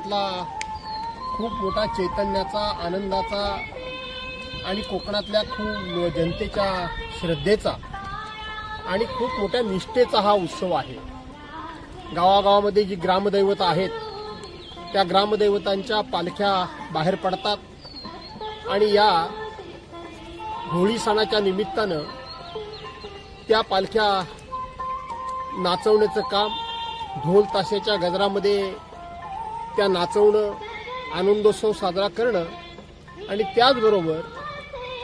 कोकणातला खूप मोठा चैतन्याचा, आनंदाचा आणि कोकणातल्या खूप जनतेच्या श्रद्धेचा आणि खूप मोठ्या निष्ठेचा हा उत्सव आहे। गावागावामध्ये जी ग्रामदैवत आहेत त्या ग्रामदैवतांच्या पालख्या बाहेर पडतात आणि या होळी सणाच्या निमित्तानं त्या पालख्या नाचवण्याचं काम, ढोल ताशाच्या गजरामध्ये त्या नाचवणं, आनंदोत्सव साजरा करणं आणि त्याचबरोबर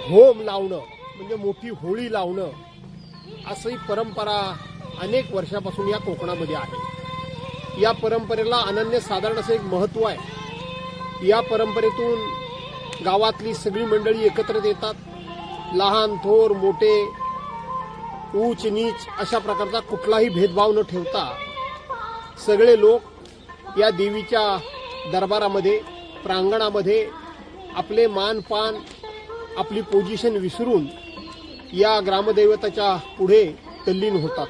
होम लावणं म्हणजे मोठी होळी लावणं अशी परंपरा अनेक वर्षापासून या कोकणामध्ये आहे। या परंपरेला अनन्यसाधारण असं एक महत्त्व आहे। या परंपरेतून गावातली सगळी मंडळी एकत्रित येतात। लहान थोर मोठे, ऊच नीच अशा प्रकारचा कुठलाही भेदभाव न ठेवता सगळे लोक या देवीच्या दरबारामध्ये, प्रांगणामध्ये आपले मानपान, आपली पोझिशन विसरून या ग्रामदैवताच्या पुढे तल्लीन होतात।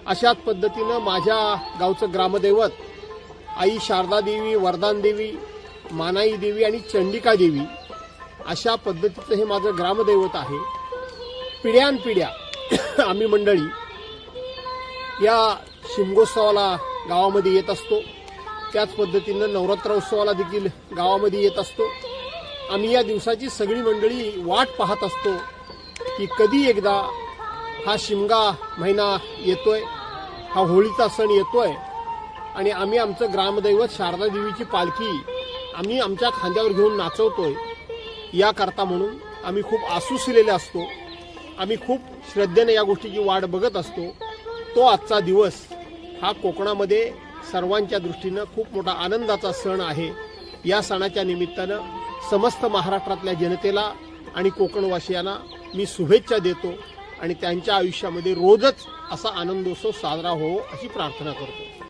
अशाच पद्धतीनं माझ्या गावचं ग्रामदैवत आई शारदा देवी, वरदान देवी, मानाई देवी आणि चंडिका देवी अशा पद्धतीचं हे माझं ग्रामदैवत आहे। पिढ्यानपिढ्या आम्ही मंडळी या शिमगोत्सवाला गावामध्ये येत असतो। त्याच पद्धतीनं नवरात्रोत्सवाला देखील गावामध्ये येत असतो। आम्ही या दिवसाची सगळी मंडळी वाट पाहत असतो की कधी एकदा हा शिमगा महिना येतोय, हा होळीचा सण येतोय आणि आम्ही आमचं ग्रामदैवत शारदा देवीची पालखी आम्ही आमच्या खांद्यावर घेऊन नाचवतोय। याकरता म्हणून आम्ही खूप आसुसलेले असतो। आम्ही खूप श्रद्धेने या गोष्टीची वाट बघत असतो। तो आजचा दिवस हा कोकणामध्ये सर्वांच्या दृष्टीनं खूप मोठा आनंदाचा सण आहे। या सणाच्या निमित्तानं समस्त महाराष्ट्रातल्या जनतेला आणि कोकणवासियांना मी शुभेच्छा देतो आणि त्यांच्या आयुष्यामध्ये रोजच असा आनंदोत्सव साजरा हो अशी प्रार्थना करतो।